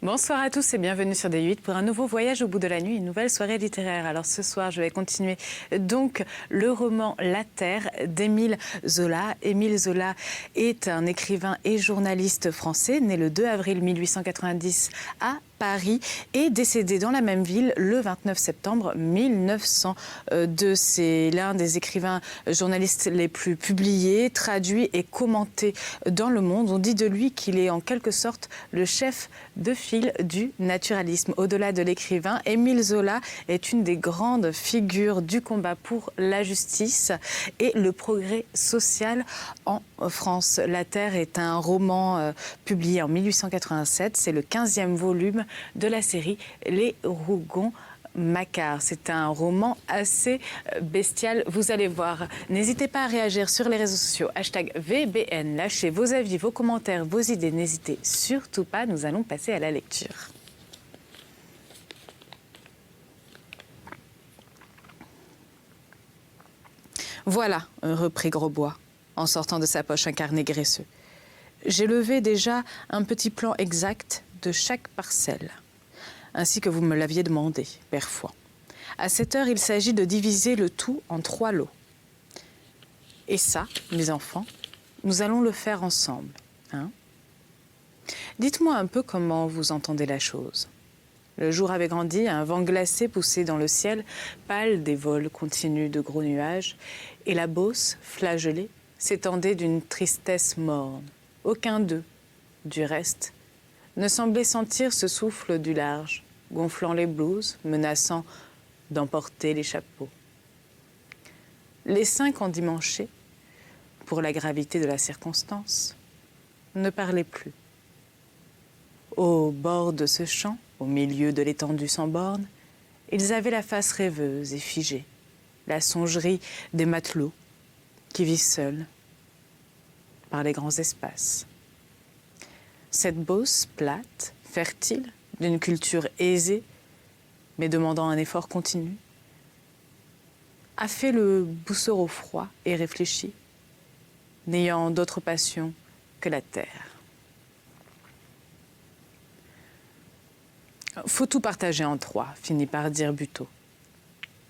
Bonsoir à tous et bienvenue sur D8 pour un nouveau voyage au bout de la nuit, une nouvelle soirée littéraire. Alors ce soir, je vais continuer donc le roman La Terre d'Émile Zola. Émile Zola est un écrivain et journaliste français, né le 2 avril 1890 à Paris et décédé dans la même ville le 29 septembre 1902. C'est l'un des écrivains journalistes les plus publiés, traduits et commentés dans le monde. On dit de lui qu'il est en quelque sorte le chef de file du naturalisme. Au-delà de l'écrivain, Émile Zola est une des grandes figures du combat pour la justice et le progrès social en France. La Terre est un roman publié en 1887. C'est le 15e volume de la série Les Rougon-Macquart. C'est un roman assez bestial, vous allez voir. N'hésitez pas à réagir sur les réseaux sociaux, #VBN. Lâchez vos avis, vos commentaires, vos idées. N'hésitez surtout pas, nous allons passer à la lecture. Voilà, reprit Grosbois, en sortant de sa poche un carnet graisseux. J'ai levé déjà un petit plan exact de chaque parcelle, ainsi que vous me l'aviez demandé, Père Fouan. À cette heure, il s'agit de diviser le tout en 3 lots. Et ça, mes enfants, nous allons le faire ensemble. Hein ? Dites-moi un peu comment vous entendez la chose. Le jour avait grandi, un vent glacé poussait dans le ciel, pâle des vols continus de gros nuages, et la Beauce, flagellée, s'étendait d'une tristesse morne. Aucun d'eux, du reste, ne semblait sentir ce souffle du large, gonflant les blouses, menaçant d'emporter les chapeaux. Les 5 endimanchés, pour la gravité de la circonstance, ne parlaient plus. Au bord de ce champ, au milieu de l'étendue sans borne, ils avaient la face rêveuse et figée, la songerie des matelots qui vivent seuls par les grands espaces. Cette Beauce plate, fertile, d'une culture aisée, mais demandant un effort continu, a fait le boussereau froid et réfléchi, n'ayant d'autre passion que la terre. Faut tout partager en 3, finit par dire Buteau.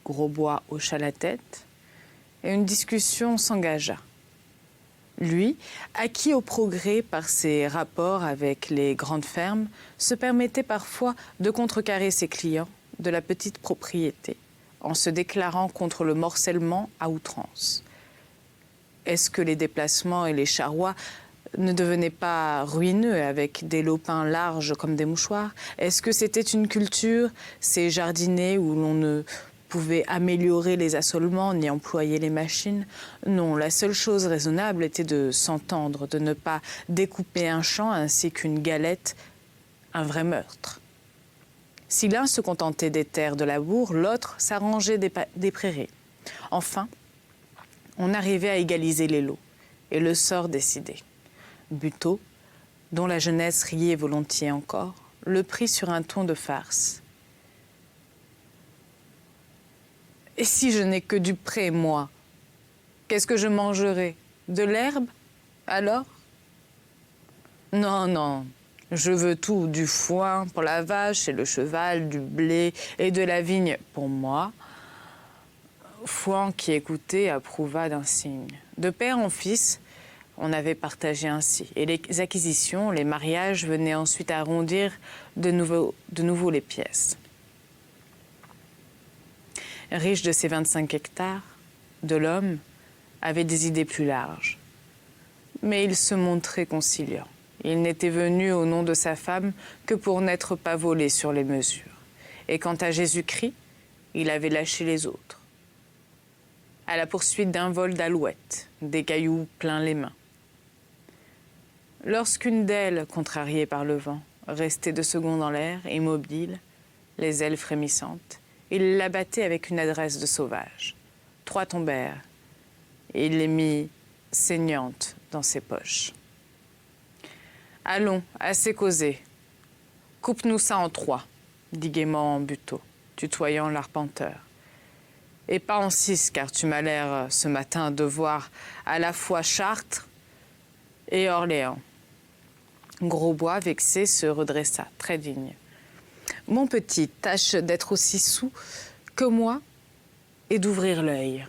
Grosbois hocha la tête et une discussion s'engagea. Lui, acquis au progrès par ses rapports avec les grandes fermes, se permettait parfois de contrecarrer ses clients de la petite propriété, en se déclarant contre le morcellement à outrance. Est-ce que les déplacements et les charrois ne devenaient pas ruineux avec des lopins larges comme des mouchoirs? Est-ce que c'était une culture, ces jardinets où l'on ne pouvait améliorer les assolements ni employer les machines? Non, la seule chose raisonnable était de s'entendre, de ne pas découper un champ ainsi qu'une galette, un vrai meurtre. Si l'un se contentait des terres de labour, l'autre s'arrangeait des prairies. Enfin, on arrivait à égaliser les lots et le sort décidé. Buteau, dont la jeunesse riait volontiers encore, le prit sur un ton de farce. Et si je n'ai que du pré, moi, qu'est-ce que je mangerai? De l'herbe, alors? Non, non, je veux tout, du foin pour la vache et le cheval, du blé et de la vigne pour moi. Fouan, qui écoutait, approuva d'un signe. De père en fils, on avait partagé ainsi. Et les acquisitions, les mariages venaient ensuite arrondir de nouveau les pièces. Riche de ses 25 hectares, Delhomme avait des idées plus larges. Mais il se montrait conciliant. Il n'était venu au nom de sa femme que pour n'être pas volé sur les mesures. Et quant à Jésus-Christ, il avait lâché les autres. À la poursuite d'un vol d'alouettes, des cailloux plein les mains. Lorsqu'une d'elles, contrariée par le vent, restait 2 secondes en l'air, immobile, les ailes frémissantes, il l'abattait avec une adresse de sauvage. 3 tombèrent, et il les mit saignantes dans ses poches. « Allons, assez causé. Coupe-nous ça en 3, dit gaiement Buteau, tutoyant l'arpenteur. Et pas en 6, car tu m'as l'air ce matin de voir à la fois Chartres et Orléans. Grosbois, vexé, se redressa, très digne. « Mon petit, tâche d'être aussi soûl que moi et d'ouvrir l'œil.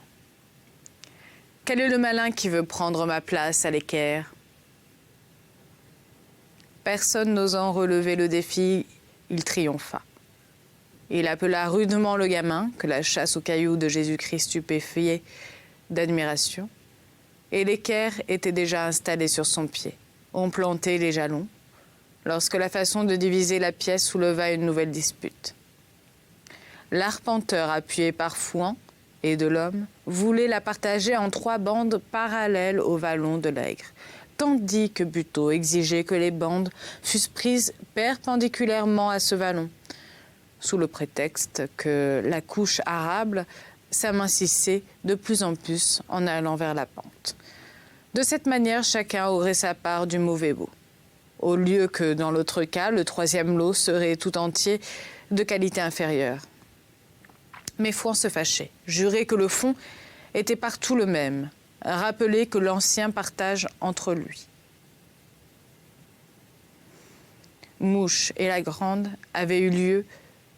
Quel est le malin qui veut prendre ma place à l'équerre ?» Personne n'osant relever le défi, il triompha. Il appela rudement le gamin, que la chasse aux cailloux de Jésus-Christ stupéfiait d'admiration, et l'équerre était déjà installé sur son pied. On plantait les jalons, lorsque la façon de diviser la pièce souleva une nouvelle dispute. L'arpenteur, appuyé par Fouan et Delhomme, voulait la partager en 3 bandes parallèles au vallon de l'Aigre, tandis que Buteau exigeait que les bandes fussent prises perpendiculairement à ce vallon, sous le prétexte que la couche arable s'amincissait de plus en plus en allant vers la pente. De cette manière, chacun aurait sa part du mauvais bout, au lieu que, dans l'autre cas, le 3e lot serait tout entier de qualité inférieure. Mais Fouan se fâchait, jurait que le fond était partout le même, rappelait que l'ancien partage entre lui. Mouche et la Grande avaient eu lieu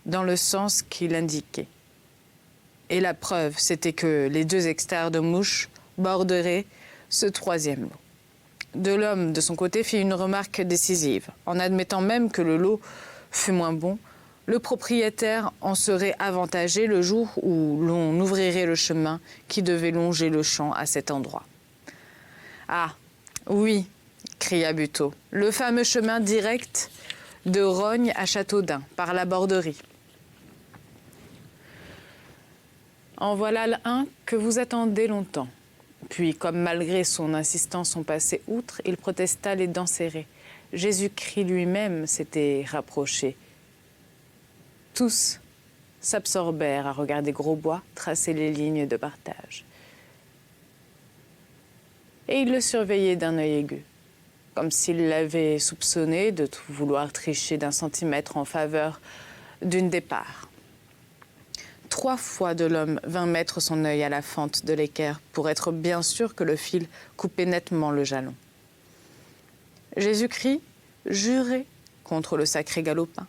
dans le sens qu'il indiquait. Et la preuve, c'était que les 2 hectares de Mouche borderaient ce 3e lot. Delhomme, de son côté, fit une remarque décisive. En admettant même que le lot fût moins bon, le propriétaire en serait avantagé le jour où l'on ouvrirait le chemin qui devait longer le champ à cet endroit. « Ah, oui !» cria Buteau, « le fameux chemin direct de Rognes à Châteaudun, par la Borderie. En voilà un que vous attendez longtemps. » Puis, comme malgré son insistance on passait outre, il protesta les dents serrées. Jésus-Christ lui-même s'était rapproché. Tous s'absorbèrent à regarder Grosbois tracer les lignes de partage. Et il le surveillait d'un œil aigu, comme s'il l'avait soupçonné de vouloir tricher d'1 centimètre en faveur d'une des parts. 3 fois Delhomme vint mettre son œil à la fente de l'équerre pour être bien sûr que le fil coupait nettement le jalon. Jésus-Christ jurait contre le sacré galopin,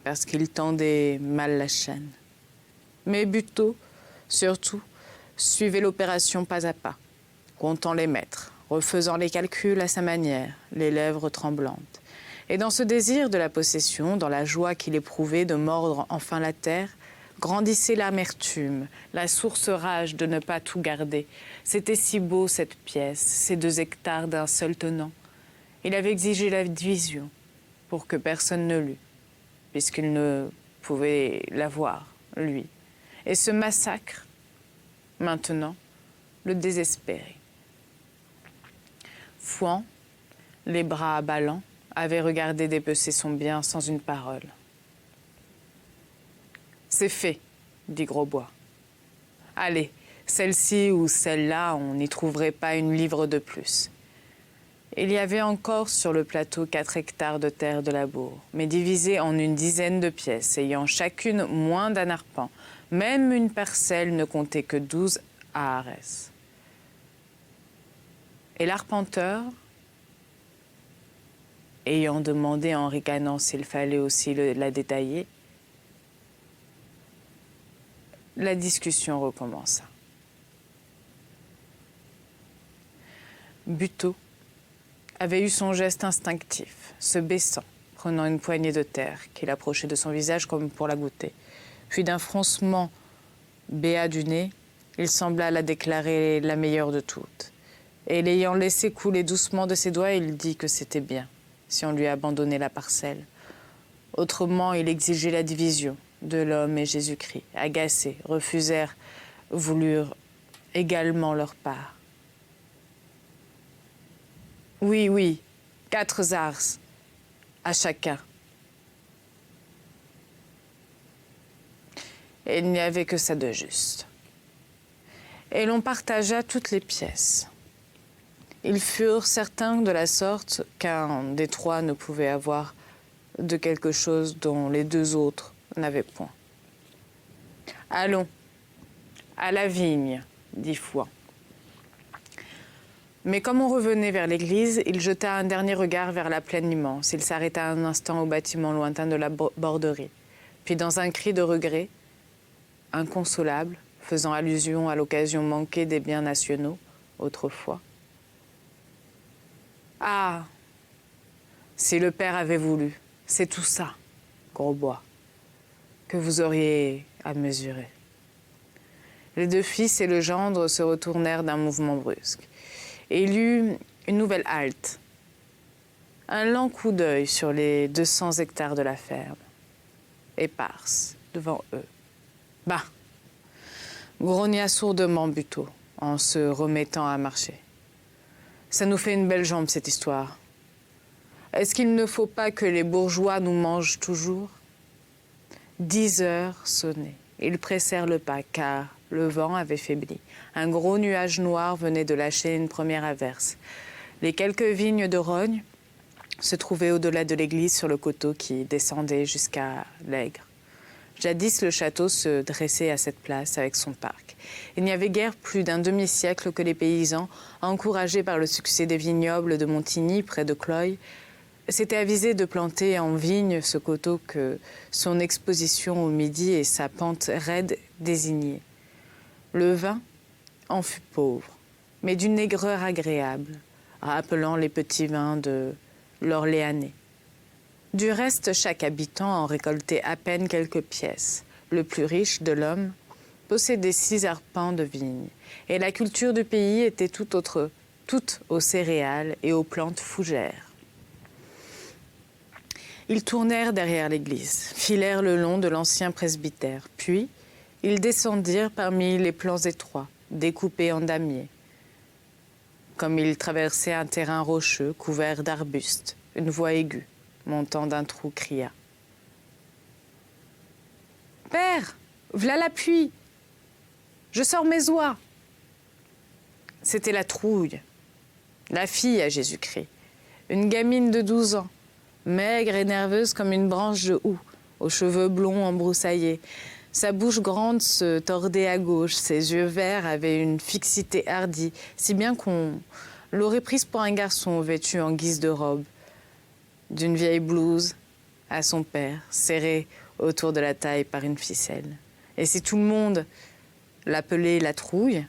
parce qu'il tendait mal la chaîne. Mais Buteau, surtout, suivait l'opération pas à pas, comptant les mètres, refaisant les calculs à sa manière, les lèvres tremblantes. Et dans ce désir de la possession, dans la joie qu'il éprouvait de mordre enfin la terre, grandissait l'amertume, la source rage de ne pas tout garder. C'était si beau cette pièce, ces 2 hectares d'un seul tenant. Il avait exigé la division pour que personne ne l'eût, puisqu'il ne pouvait la voir, lui. Et ce massacre, maintenant, le désespérait. Fouan, les bras ballants, avait regardé dépecer son bien sans une parole. « C'est fait, » dit Grosbois. « Allez, celle-ci ou celle-là, on n'y trouverait pas une livre de plus. » Il y avait encore sur le plateau 4 hectares de terre de labour, mais divisés en une dizaine de pièces, ayant chacune moins d'1 arpent. Même une parcelle ne comptait que 12 arès. Et l'arpenteur, ayant demandé en ricanant s'il fallait aussi la détailler, la discussion recommença. Buteau avait eu son geste instinctif, se baissant, prenant une poignée de terre qu'il approchait de son visage comme pour la goûter. Puis d'un froncement béat du nez, il sembla la déclarer la meilleure de toutes. Et l'ayant laissé couler doucement de ses doigts, il dit que c'était bien, si on lui abandonnait la parcelle. Autrement, il exigeait la division. Delhomme et Jésus-Christ, agacés, refusèrent, voulurent également leur part. Oui, oui, 4 ars à chacun. Et il n'y avait que ça de juste. Et l'on partagea toutes les pièces. Ils furent certains de la sorte qu'un des 3 ne pouvait avoir de quelque chose dont les 2 autres n'avaient point. « Allons, à la vigne, » dit Fouan. Mais comme on revenait vers l'église, il jeta un dernier regard vers la plaine immense. Il s'arrêta un instant au bâtiment lointain de la borderie. Puis dans un cri de regret, inconsolable, faisant allusion à l'occasion manquée des biens nationaux, autrefois. « Ah, si le père avait voulu, c'est tout ça, Grosbois, que vous auriez à mesurer. » Les deux fils et le gendre se retournèrent d'un mouvement brusque. Et il y eut une nouvelle halte. Un lent coup d'œil sur les 200 hectares de la ferme, éparses devant eux. « Bah !» grogna sourdement Buteau en se remettant à marcher. « Ça nous fait une belle jambe, cette histoire. Est-ce qu'il ne faut pas que les bourgeois nous mangent toujours ?» 10 heures sonnaient. Ils pressèrent le pas, car le vent avait faibli. Un gros nuage noir venait de lâcher une première averse. Les quelques vignes de Rognes se trouvaient au-delà de l'église sur le coteau qui descendait jusqu'à l'Aigre. Jadis, le château se dressait à cette place avec son parc. Il n'y avait guère plus d'un demi-siècle que les paysans, encouragés par le succès des vignobles de Montigny, près de Cloyes, s'étaient avisés de planter en vigne ce coteau que son exposition au midi et sa pente raide désignaient. Le vin en fut pauvre, mais d'une aigreur agréable, rappelant les petits vins de l'Orléanais. Du reste, chaque habitant en récoltait à peine quelques pièces. Le plus riche de l'homme possédait 6 arpents de vignes, et la culture du pays était toute aux céréales et aux plantes fougères. Ils tournèrent derrière l'église, filèrent le long de l'ancien presbytère, puis ils descendirent parmi les plans étroits, découpés en damiers. Comme ils traversaient un terrain rocheux couvert d'arbustes, une voix aiguë, montant d'un trou, cria. « Père, v'là la pluie! Je sors mes oies !» C'était la Trouille, la fille à Jésus-Christ, une gamine de 12 ans, maigre et nerveuse comme une branche de houx, aux cheveux blonds embroussaillés. Sa bouche grande se tordait à gauche, ses yeux verts avaient une fixité hardie, si bien qu'on l'aurait prise pour un garçon vêtu en guise de robe, d'une vieille blouse à son père, serrée autour de la taille par une ficelle. Et si tout le monde l'appelait la Trouille,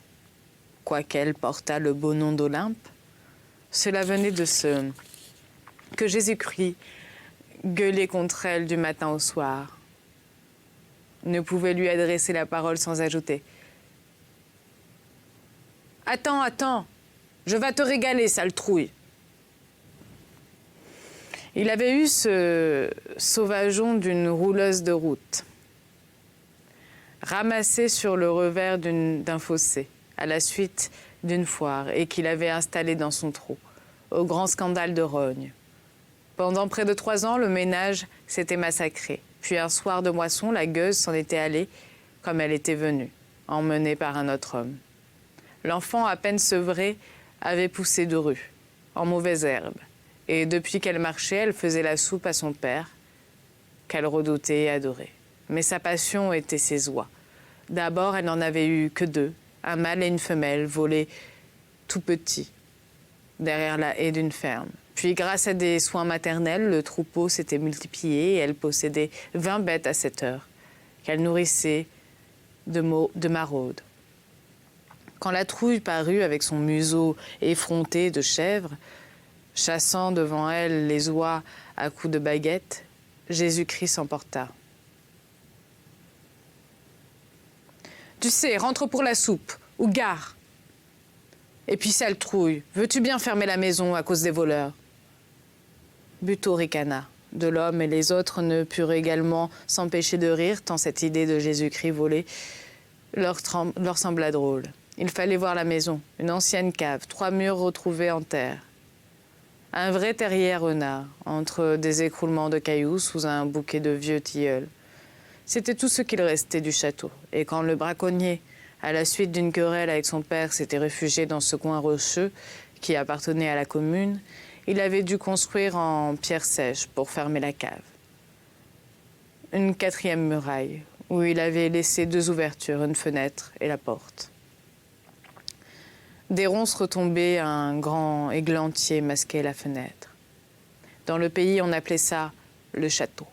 quoiqu'elle portât le beau nom d'Olympe, cela venait de ce que Jésus-Christ gueulait contre elle du matin au soir, ne pouvait lui adresser la parole sans ajouter « Attends, attends, je vas te régaler, sale trouille !» Il avait eu ce sauvageon d'une rouleuse de route, ramassé sur le revers d'un fossé, à la suite d'une foire, et qu'il avait installé dans son trou, au grand scandale de Rognes. Pendant près de 3 ans, le ménage s'était massacré. Puis un soir de moisson, la gueuse s'en était allée comme elle était venue, emmenée par un autre homme. L'enfant, à peine sevré, avait poussé de rue, en mauvaise herbe. Et depuis qu'elle marchait, elle faisait la soupe à son père, qu'elle redoutait et adorait. Mais sa passion était ses oies. D'abord, elle n'en avait eu que 2, un mâle et une femelle, volés tout petits, derrière la haie d'une ferme. Puis, grâce à des soins maternels, le troupeau s'était multiplié et elle possédait 20 bêtes à cette heure, qu'elle nourrissait de maraudes. Quand la Trouille parut avec son museau effronté de chèvre, chassant devant elle les oies à coups de baguette, Jésus-Christ s'emporta. « Tu sais, rentre pour la soupe, ou gare. Et puis, sale Trouille, veux-tu bien fermer la maison à cause des voleurs ?» Buteau ricana. De l'homme et les autres ne purent également s'empêcher de rire, tant cette idée de Jésus-Christ volé leur sembla drôle. Il fallait voir la maison, une ancienne cave, 3 murs retrouvés en terre. Un vrai terrier renard, entre des écroulements de cailloux sous un bouquet de vieux tilleuls. C'était tout ce qu'il restait du château. Et quand le braconnier, à la suite d'une querelle avec son père, s'était réfugié dans ce coin rocheux qui appartenait à la commune, il avait dû construire en pierre sèche pour fermer la cave. Une 4e muraille, où il avait laissé 2 ouvertures, une fenêtre et la porte. Des ronces retombées, un grand églantier masquait la fenêtre. Dans le pays, on appelait ça le château.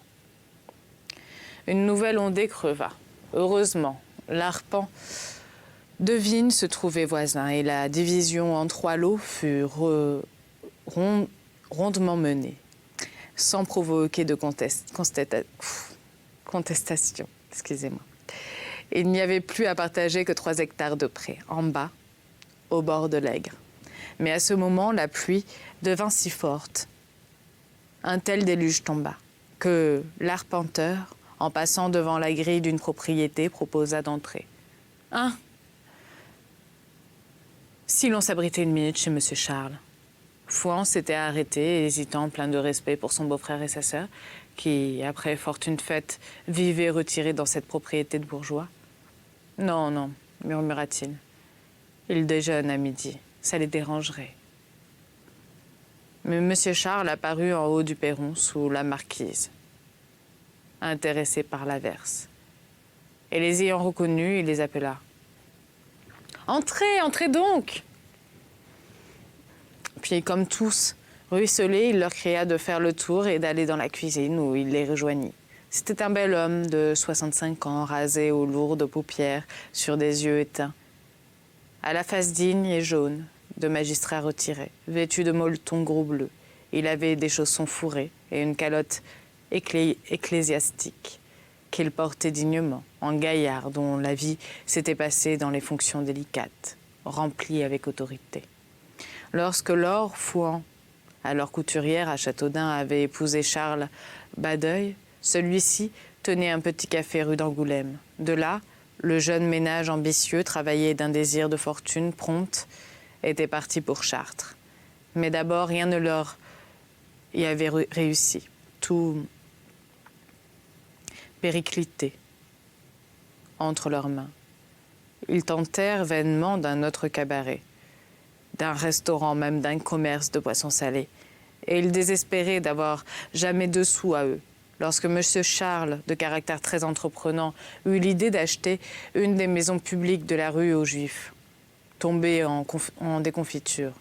Une nouvelle ondée creva. Heureusement, l'arpent de vigne se trouvait voisin et la division en 3 lots fut rondement menée, sans provoquer de contestation. Excusez-moi. Il n'y avait plus à partager que 3 hectares de pré, en bas, au bord de l'Aigre. Mais à ce moment, la pluie devint si forte, un tel déluge tomba, que l'arpenteur, en passant devant la grille d'une propriété, proposa d'entrer. Si l'on s'abritait une minute chez M. Charles. Fouan s'était arrêté, hésitant, plein de respect pour son beau-frère et sa sœur, qui, après fortune faite, vivaient retirés dans cette propriété de bourgeois. « Non, non, murmura-t-il. Ils déjeunent à midi, ça les dérangerait. » Mais M. Charles apparut en haut du perron, sous la marquise, intéressé par l'averse. Et les ayant reconnus, il les appela. « Entrez, entrez donc !» Puis, comme tous ruisselés, il leur cria de faire le tour et d'aller dans la cuisine où il les rejoignit. C'était un bel homme de 65 ans, rasé aux lourdes paupières, sur des yeux éteints, à la face digne et jaune, de magistrat retiré, vêtu de molleton gros bleu. Il avait des chaussons fourrés et une calotte ecclésiastique qu'il portait dignement, en gaillard dont la vie s'était passée dans les fonctions délicates, remplies avec autorité. Lorsque Laure Fouan, alors couturière à Châteaudun, avait épousé Charles Badeuil, celui-ci tenait un petit café rue d'Angoulême. De là, le jeune ménage ambitieux, travaillé d'un désir de fortune prompte, était parti pour Chartres. Mais d'abord, rien ne leur y avait réussi. Tout périclité entre leurs mains. Ils tentèrent vainement d'un autre cabaret, d'un restaurant, même d'un commerce de poissons salés. Et ils désespéraient d'avoir jamais 2 sous à eux. Lorsque M. Charles, de caractère très entreprenant, eut l'idée d'acheter une des maisons publiques de la rue aux Juifs, tombée en déconfiture,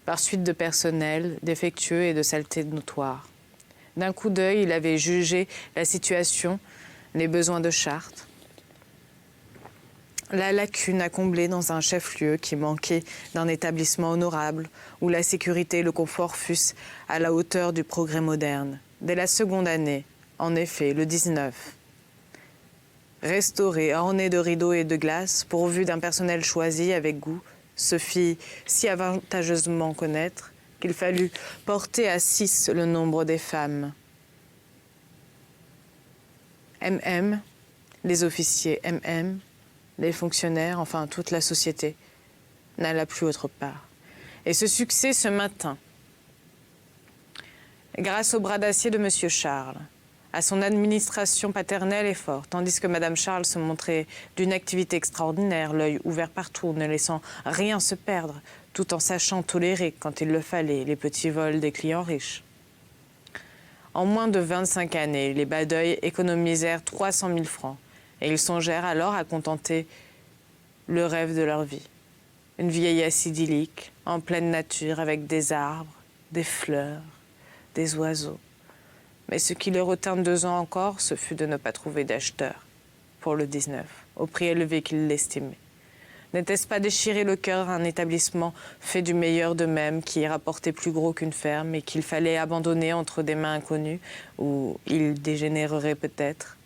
par suite de personnel défectueux et de saleté notoire. D'un coup d'œil, il avait jugé la situation, les besoins de Chartres, la lacune à combler dans un chef-lieu qui manquait d'un établissement honorable, où la sécurité et le confort fussent à la hauteur du progrès moderne. Dès la seconde année, en effet, le 19, restauré, orné de rideaux et de glaces, pourvu d'un personnel choisi avec goût, se fit si avantageusement connaître qu'il fallut porter à 6 le nombre des femmes. MM, les officiers MM, les fonctionnaires, enfin toute la société, n'alla plus autre part. Et ce succès se maintint grâce au bras d'acier de M. Charles, à son administration paternelle et forte, tandis que Mme Charles se montrait d'une activité extraordinaire, l'œil ouvert partout, ne laissant rien se perdre, tout en sachant tolérer, quand il le fallait, les petits vols des clients riches. En moins de 25 années, les Badeuil économisèrent 300 000 francs, et ils songèrent alors à contenter le rêve de leur vie. Une vieillesse idyllique, en pleine nature, avec des arbres, des fleurs, des oiseaux. Mais ce qui les retint 2 ans encore, ce fut de ne pas trouver d'acheteur pour le 19, au prix élevé qu'ils l'estimaient. N'était-ce pas déchirer le cœur un établissement fait du meilleur d'eux-mêmes, qui rapportait plus gros qu'une ferme et qu'il fallait abandonner entre des mains inconnues, où il dégénérerait peut-être?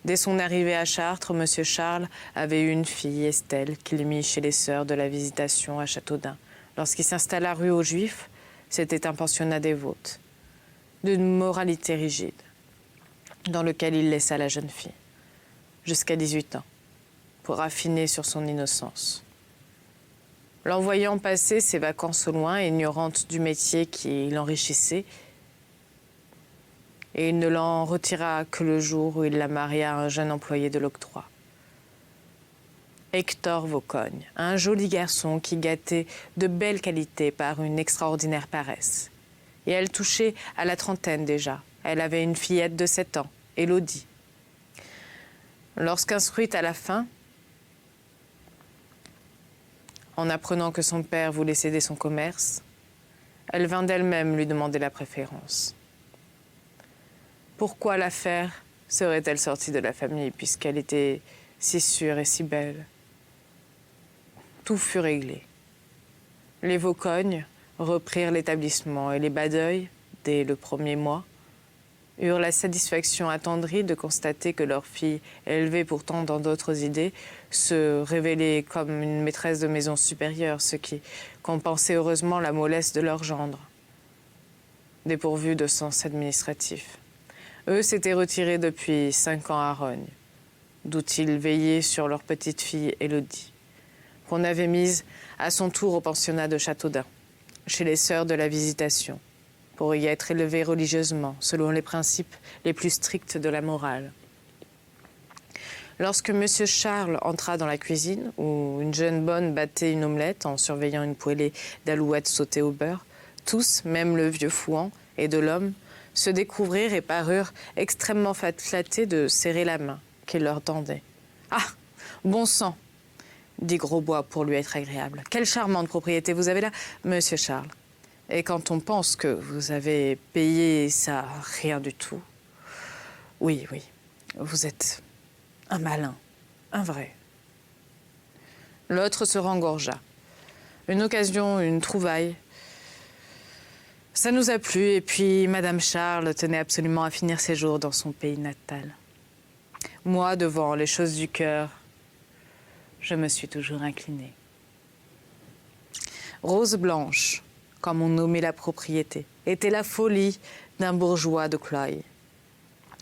Dès son arrivée à Chartres, M. Charles avait eu une fille, Estelle, qu'il mit chez les sœurs de la Visitation à Châteaudun. Lorsqu'il s'installa rue aux Juifs, c'était un pensionnat dévote, d'une moralité rigide, dans lequel il laissa la jeune fille, jusqu'à 18 ans, pour affiner sur son innocence. L'envoyant passer ses vacances au loin, ignorante du métier qui l'enrichissait, et il ne l'en retira que le jour où il la maria à un jeune employé de l'octroi. Hector Vaucogne, un joli garçon qui gâtait de belles qualités par une extraordinaire paresse. Et elle touchait à la trentaine déjà. Elle avait une fillette de 7 ans, Élodie. Lorsqu'instruite à la fin, En apprenant que son père voulait céder son commerce, elle vint d'elle-même lui demander la préférence. Pourquoi l'affaire serait-elle sortie de la famille puisqu'elle était si sûre et si belle? Tout fut réglé. Les Vaucognes reprirent l'établissement et les Badeuil, dès le premier mois, eurent la satisfaction attendrie de constater que leur fille, élevée pourtant dans d'autres idées, se révélait comme une maîtresse de maison supérieure, ce qui compensait heureusement la mollesse de leur gendre, dépourvu de sens administratif. Eux s'étaient retirés depuis 5 ans à Rognes, d'où ils veillaient sur leur petite fille Élodie, qu'on avait mise à son tour au pensionnat de Châteaudun, chez les sœurs de la Visitation, pour y être élevée religieusement, selon les principes les plus stricts de la morale. Lorsque M. Charles entra dans la cuisine, où une jeune bonne battait une omelette en surveillant une poêlée d'alouettes sautées au beurre, tous, même le vieux Fouan et de l'homme, se découvrirent et parurent extrêmement flattés de serrer la main qu'il leur tendait. « Ah, bon sang !» dit Grosbois pour lui être agréable. « Quelle charmante propriété vous avez là, monsieur Charles. Et quand on pense que vous avez payé ça rien du tout... Oui, vous êtes un malin, un vrai. » L'autre se rengorgea. Une occasion, une trouvaille. Ça nous a plu, et puis Madame Charles tenait absolument à finir ses jours dans son pays natal. Moi, devant les choses du cœur, je me suis toujours inclinée. Rose Blanche, comme on nommait la propriété, était la folie d'un bourgeois de Cloyes,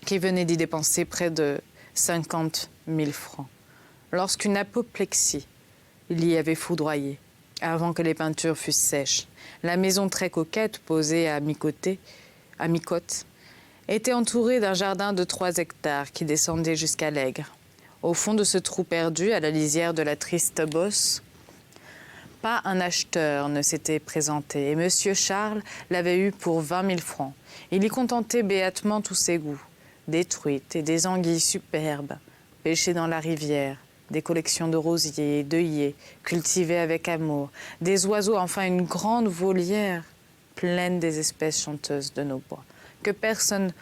qui venait d'y dépenser près de 50 000 francs, lorsqu'une apoplexie l'y avait foudroyé, avant que les peintures fussent sèches. La maison très coquette, posée à mi-côte, était entourée d'un jardin de 3 hectares qui descendait jusqu'à l'Aigre. Au fond de ce trou perdu, à la lisière de la triste Beauce, pas un acheteur ne s'était présenté, et M. Charles l'avait eu pour 20 000 francs. Il y contentait béatement tous ses goûts, des truites et des anguilles superbes, pêchées dans la rivière, des collections de rosiers et d'œillets cultivés avec amour, des oiseaux, enfin une grande volière pleine des espèces chanteuses de nos bois, que personne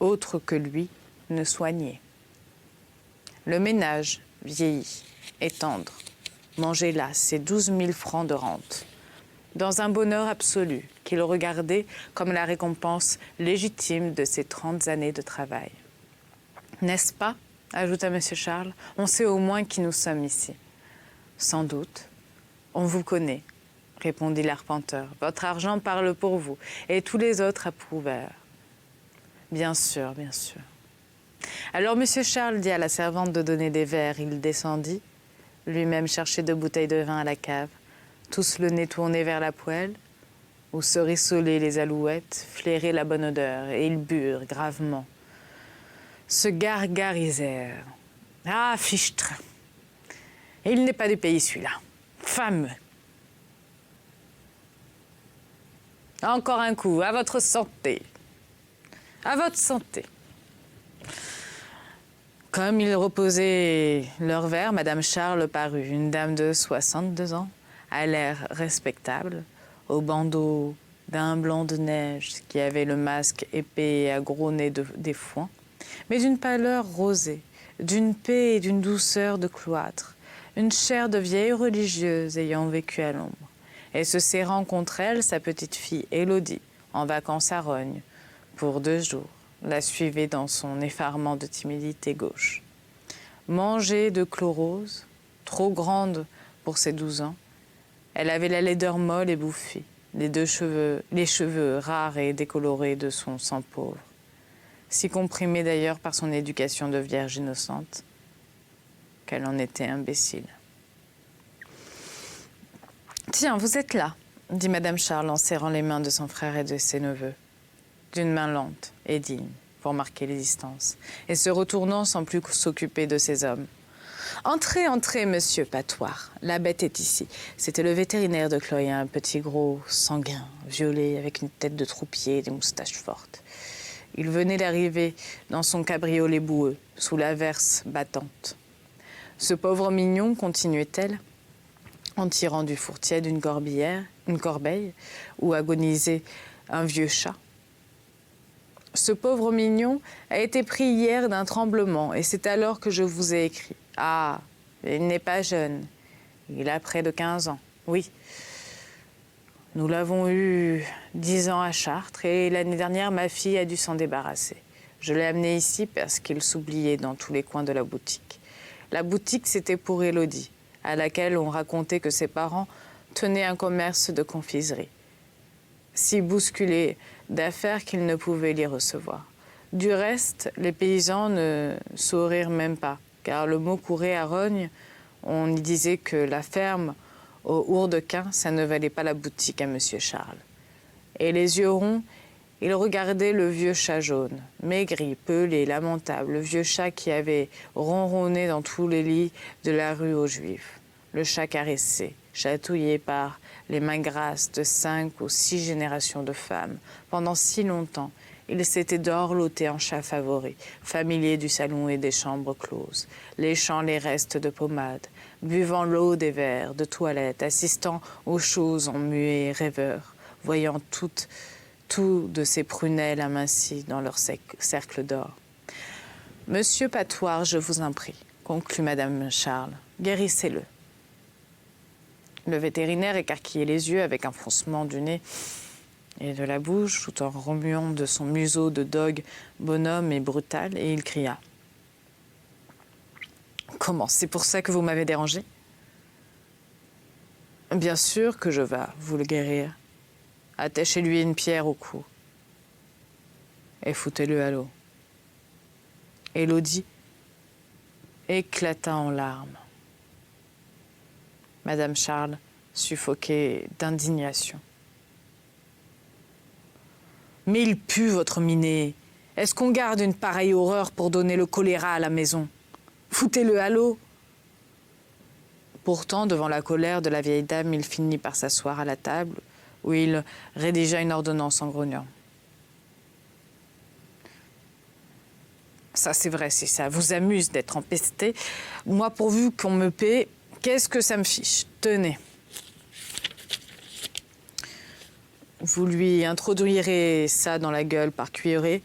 autre que lui ne soignait. Le ménage, vieilli et tendre, mangeait là ses 12 000 francs de rente, dans un bonheur absolu qu'il regardait comme la récompense légitime de ses 30 années de travail. « N'est-ce pas ?» ajouta M. Charles. « On sait au moins qui nous sommes ici. »« Sans doute. On vous connaît, » répondit l'arpenteur. « Votre argent parle pour vous, et tous les autres approuvèrent. »« Bien sûr, bien sûr. » Alors M. Charles dit à la servante de donner des verres. Il descendit, lui-même chercher 2 bouteilles de vin à la cave, tous le nez tourné vers la poêle, où se rissolaient les alouettes, flairait la bonne odeur, et ils burent gravement. Se gargarisèrent. « Ah, fichtre! Il n'est pas du pays, celui-là. Fameux! Encore un coup, à votre santé! À votre santé! » Comme ils reposaient leurs verres, Madame Charles parut, une dame de 62 ans, à l'air respectable, au bandeau d'un blanc de neige qui avait le masque épais et à gros nez des foins, mais d'une pâleur rosée, d'une paix et d'une douceur de cloître, une chair de vieille religieuse ayant vécu à l'ombre, et se serrant contre elle sa petite fille Élodie, en vacances à Rognes, pour 2 jours, la suivait dans son effarement de timidité gauche. Mangée de chlorose, trop grande pour ses 12 ans, elle avait la laideur molle et bouffie, les cheveux rares et décolorés de son sang pauvre, si comprimée d'ailleurs par son éducation de vierge innocente, qu'elle en était imbécile. « Tiens, vous êtes là, » dit Madame Charles en serrant les mains de son frère et de ses neveux, d'une main lente et digne, pour marquer les distances, et se retournant sans plus s'occuper de ses hommes. « Entrez, entrez, monsieur Patoire, la bête est ici. » C'était le vétérinaire de Cloyes, un petit gros, sanguin, violet, avec une tête de troupier et des moustaches fortes. Il venait d'arriver dans son cabriolet boueux, sous l'averse battante. « Ce pauvre mignon, continuait-elle, en tirant du four tiède une corbeille où agonisait un vieux chat. Ce pauvre mignon a été pris hier d'un tremblement et c'est alors que je vous ai écrit. Ah, il n'est pas jeune. Il a près de 15 ans, oui. Nous l'avons eu 10 ans à Chartres et l'année dernière, ma fille a dû s'en débarrasser. Je l'ai amené ici parce qu'il s'oubliait dans tous les coins de la boutique. La boutique, c'était pour Élodie, à laquelle on racontait que ses parents tenaient un commerce de confiserie. Si bousculé d'affaires qu'ils ne pouvaient l'y recevoir. Du reste, les paysans ne sourirent même pas, car le mot courait à rogne. On y disait que la ferme au Hourdequin, ça ne valait pas la boutique à Monsieur Charles. Et les yeux ronds, il regardait le vieux chat jaune, maigri, pelé, lamentable, le vieux chat qui avait ronronné dans tous les lits de la rue aux Juifs. Le chat caressé, chatouillé par les mains grasses de 5 ou 6 générations de femmes. Pendant si longtemps, il s'était dorloté en chat favori, familier du salon et des chambres closes, léchant les restes de pommade, buvant l'eau des verres de toilette, assistant aux choses en muet rêveur, voyant tout de ses prunelles amincies dans leur cercle d'or. « Monsieur Patoire, je vous en prie, conclut Madame Charles, guérissez-le. » Le vétérinaire écarquillait les yeux avec un froncement du nez et de la bouche, tout en remuant de son museau de dogue bonhomme et brutal, et il cria. « Comment, c'est pour ça que vous m'avez dérangé ?»« Bien sûr que je vas vous le guérir. Attachez-lui une pierre au cou et foutez-le à l'eau. » Élodie éclata en larmes. Madame Charles suffoquait d'indignation. « Mais il pue, votre minet. Est-ce qu'on garde une pareille horreur pour donner le choléra à la maison? Foutez-le à l'eau. » Pourtant, devant la colère de la vieille dame, il finit par s'asseoir à la table, où il rédigea une ordonnance en grognant. « Ça, c'est vrai, si ça vous amuse d'être empesté. Moi, pourvu qu'on me paie, qu'est-ce que ça me fiche? Tenez. » Vous lui introduirez ça dans la gueule par cuillerée,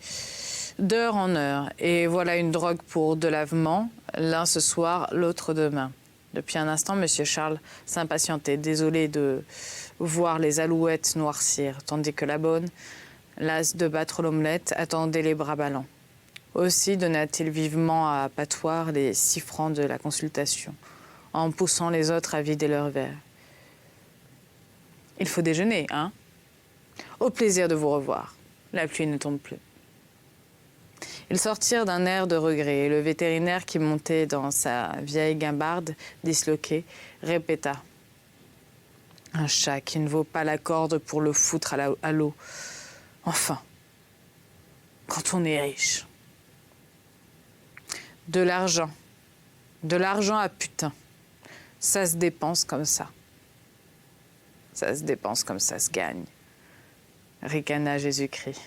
d'heure en heure. Et voilà une drogue pour 2 lavements, l'un ce soir, l'autre demain. Depuis un instant, Monsieur Charles s'impatientait, désolé de voir les alouettes noircir, tandis que la bonne, lasse de battre l'omelette, attendait les bras ballants. Aussi donna-t-il vivement à Patoire les 6 francs de la consultation, en poussant les autres à vider leur verre. « Il faut déjeuner, hein? Au plaisir de vous revoir. La pluie ne tombe plus. » Ils sortirent d'un air de regret, et le vétérinaire qui montait dans sa vieille guimbarde disloquée répéta. « Un chat qui ne vaut pas la corde pour le foutre à l'eau. Enfin, quand on est riche. » De l'argent à putain. Ça se dépense comme ça. Ça se dépense comme ça se gagne. Ricana Jésus-Christ.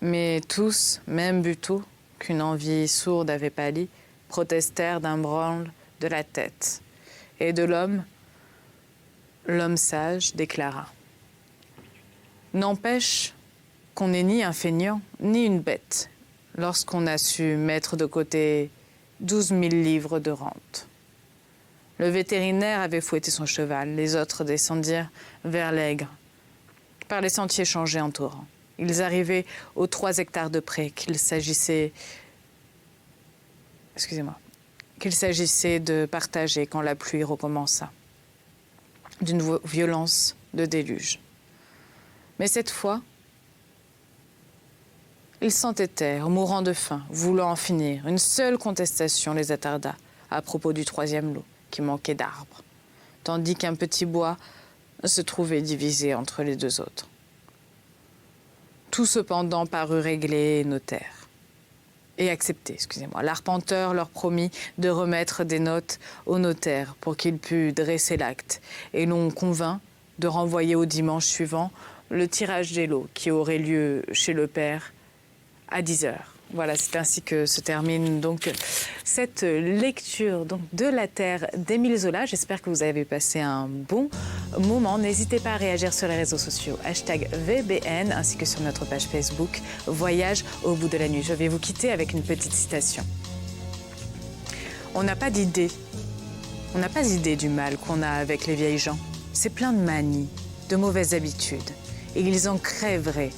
Mais tous, même Buteau, qu'une envie sourde avait pâli, protestèrent d'un branle de la tête. Et de l'homme sage déclara. « N'empêche qu'on n'est ni un feignant, ni une bête, lorsqu'on a su mettre de côté 12 000 livres de rente. » Le vétérinaire avait fouetté son cheval. Les autres descendirent vers l'Aigre, par les sentiers changés en torrent. Ils arrivaient aux 3 hectares de pré qu'il s'agissait de partager quand la pluie recommença, d'une violence de déluge. Mais cette fois, ils s'entêtèrent, mourant de faim, voulant en finir. Une seule contestation les attarda à propos du 3e lot, qui manquait d'arbres, tandis qu'un petit bois se trouvait divisé entre les 2 autres. Tout cependant parut réglé et accepté. L'arpenteur leur promit de remettre des notes au notaire pour qu'il pût dresser l'acte, et l'on convint de renvoyer au dimanche suivant le tirage des lots qui aurait lieu chez le père à 10 heures. Voilà, c'est ainsi que se termine donc cette lecture donc, de La Terre d'Émile Zola. J'espère que vous avez passé un bon moment. N'hésitez pas à réagir sur les réseaux sociaux, #VBN, ainsi que sur notre page Facebook Voyage au bout de la nuit. Je vais vous quitter avec une petite citation. On n'a pas d'idée. On n'a pas idée du mal qu'on a avec les vieilles gens. C'est plein de manies, de mauvaises habitudes. Et ils en crèveraient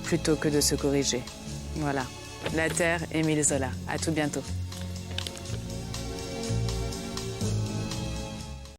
plutôt que de se corriger. Voilà. La Terre, Émile Zola. À tout bientôt.